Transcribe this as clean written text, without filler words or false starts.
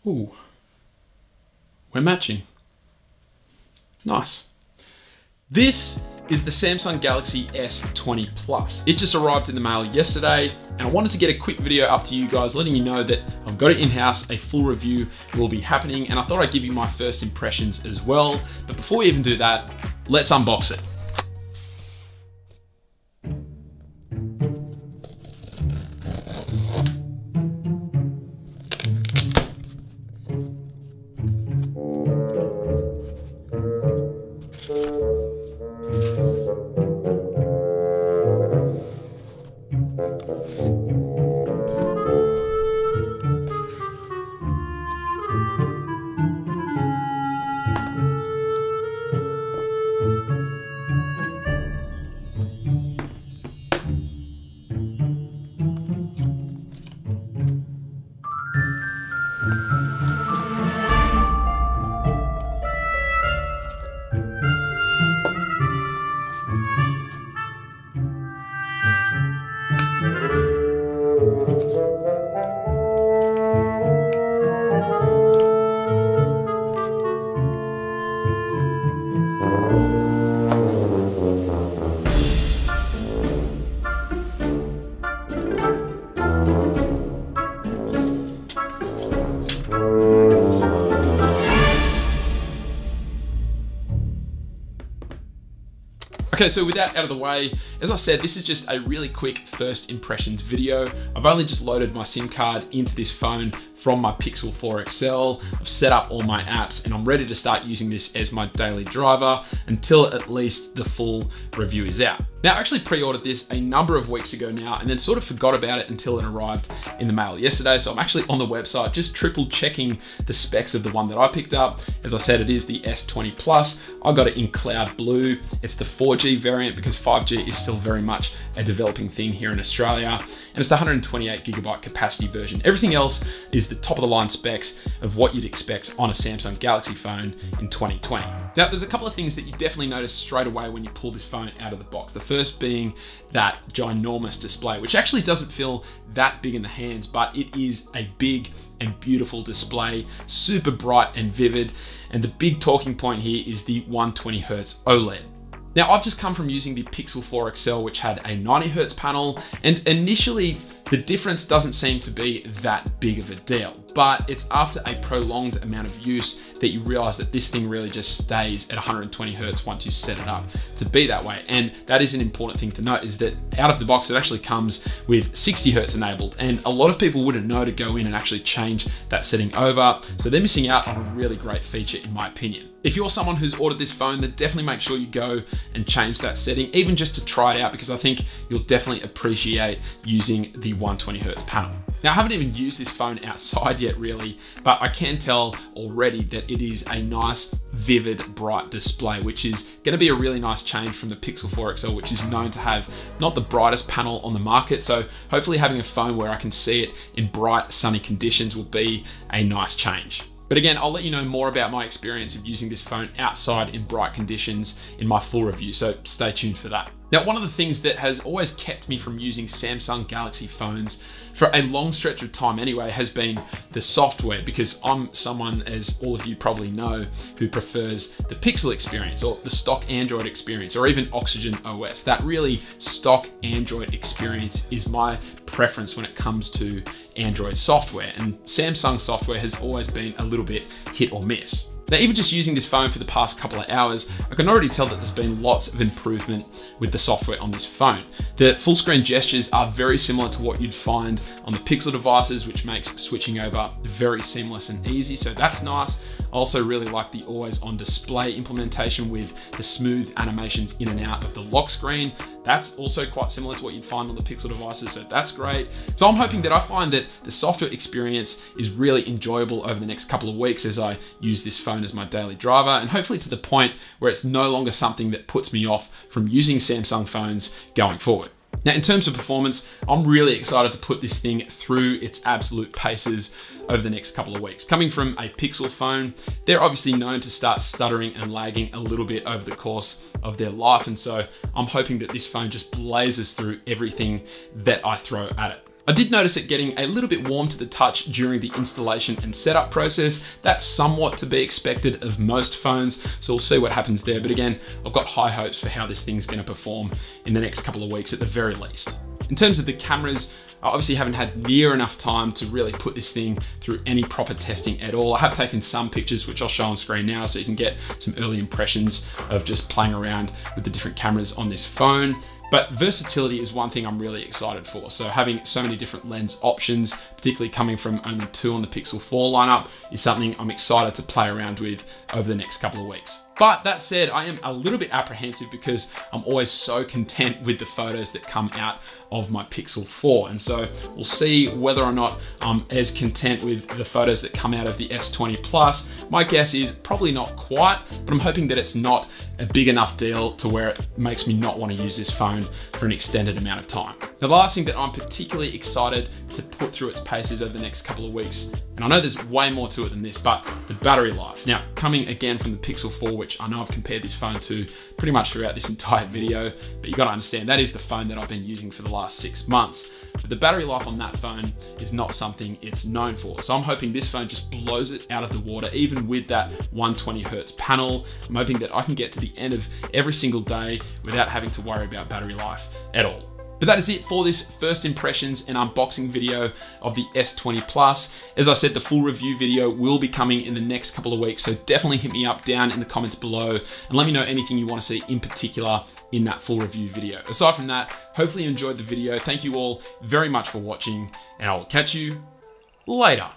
Ooh, we're matching. Nice. This is the Samsung Galaxy S20 Plus. It just arrived in the mail yesterday, and I wanted to get a quick video up to you guys, letting you know that I've got it in-house, a full review will be happening, and I thought I'd give you my first impressions as well. But before we even do that, let's unbox it. Okay, so with that out of the way, as I said, this is just a really quick first impressions video. I've only just loaded my SIM card into this phone from my Pixel 4 XL. I've set up all my apps and I'm ready to start using this as my daily driver until at least the full review is out. Now, I actually pre-ordered this a number of weeks ago now and then sort of forgot about it until it arrived in the mail yesterday. So I'm actually on the website just triple checking the specs of the one that I picked up. As I said, it is the S20 Plus. I got it in cloud blue. It's the 4G variant because 5G is still very much a developing thing here in Australia. And it's the 128GB capacity version. Everything else is the top of the line specs of what you'd expect on a Samsung Galaxy phone in 2020. Now, there's a couple of things that you definitely notice straight away when you pull this phone out of the box. The first being that ginormous display, which actually doesn't feel that big in the hands, but it is a big and beautiful display, super bright and vivid. And the big talking point here is the 120Hz OLED. Now, I've just come from using the Pixel 4 XL, which had a 90Hz panel, and initially the difference doesn't seem to be that big of a deal, but it's after a prolonged amount of use that you realize that this thing really just stays at 120Hz once you set it up to be that way. And that is an important thing to note, is that out of the box, it actually comes with 60Hz enabled, and a lot of people wouldn't know to go in and actually change that setting over. So they're missing out on a really great feature, in my opinion. If you're someone who's ordered this phone, then definitely make sure you go and change that setting, even just to try it out, because I think you'll definitely appreciate using the 120Hz panel. Now, I haven't even used this phone outside yet really, but I can tell already that it is a nice, vivid, bright display, which is gonna be a really nice change from the Pixel 4 XL, which is known to have not the brightest panel on the market. So hopefully having a phone where I can see it in bright, sunny conditions will be a nice change. But again, I'll let you know more about my experience of using this phone outside in bright conditions in my full review, so stay tuned for that. Now, one of the things that has always kept me from using Samsung Galaxy phones for a long stretch of time anyway has been the software, because I'm someone, as all of you probably know, who prefers the Pixel experience or the stock Android experience, or even Oxygen OS. That really stock Android experience is my preference when it comes to Android software, and Samsung software has always been a little bit hit or miss. Now, even just using this phone for the past couple of hours, I can already tell that there's been lots of improvement with the software on this phone. The full screen gestures are very similar to what you'd find on the Pixel devices, which makes switching over very seamless and easy, so that's nice. I also really like the always on display implementation with the smooth animations in and out of the lock screen. That's also quite similar to what you'd find on the Pixel devices, so that's great. So I'm hoping that I find that the software experience is really enjoyable over the next couple of weeks as I use this phone as my daily driver, and hopefully to the point where it's no longer something that puts me off from using Samsung phones going forward. Now, in terms of performance, I'm really excited to put this thing through its absolute paces over the next couple of weeks. Coming from a Pixel phone, they're obviously known to start stuttering and lagging a little bit over the course of their life. And so I'm hoping that this phone just blazes through everything that I throw at it. I did notice it getting a little bit warm to the touch during the installation and setup process. That's somewhat to be expected of most phones, so we'll see what happens there. But again, I've got high hopes for how this thing's gonna perform in the next couple of weeks at the very least. In terms of the cameras, I obviously haven't had near enough time to really put this thing through any proper testing at all. I have taken some pictures, which I'll show on screen now, so you can get some early impressions of just playing around with the different cameras on this phone. But versatility is one thing I'm really excited for. So having so many different lens options, particularly coming from only 2 on the Pixel 4 lineup, is something I'm excited to play around with over the next couple of weeks. But that said, I am a little bit apprehensive because I'm always so content with the photos that come out of my Pixel 4. And so we'll see whether or not I'm as content with the photos that come out of the S20 Plus. My guess is probably not quite, but I'm hoping that it's not a big enough deal to where it makes me not want to use this phone for an extended amount of time. Now, the last thing that I'm particularly excited to put through its paces over the next couple of weeks, and I know there's way more to it than this, but the battery life. Now, coming again from the Pixel 4, which I know I've compared this phone to pretty much throughout this entire video, but you gotta understand that is the phone that I've been using for the last 6 months. But the battery life on that phone is not something it's known for. So I'm hoping this phone just blows it out of the water, even with that 120 Hertz panel. I'm hoping that I can get to the end of every single day without having to worry about battery life at all. But that is it for this first impressions and unboxing video of the S20 Plus. As I said, the full review video will be coming in the next couple of weeks, so definitely hit me up down in the comments below and let me know anything you want to see in particular in that full review video. Aside from that, hopefully you enjoyed the video. Thank you all very much for watching, and I will catch you later.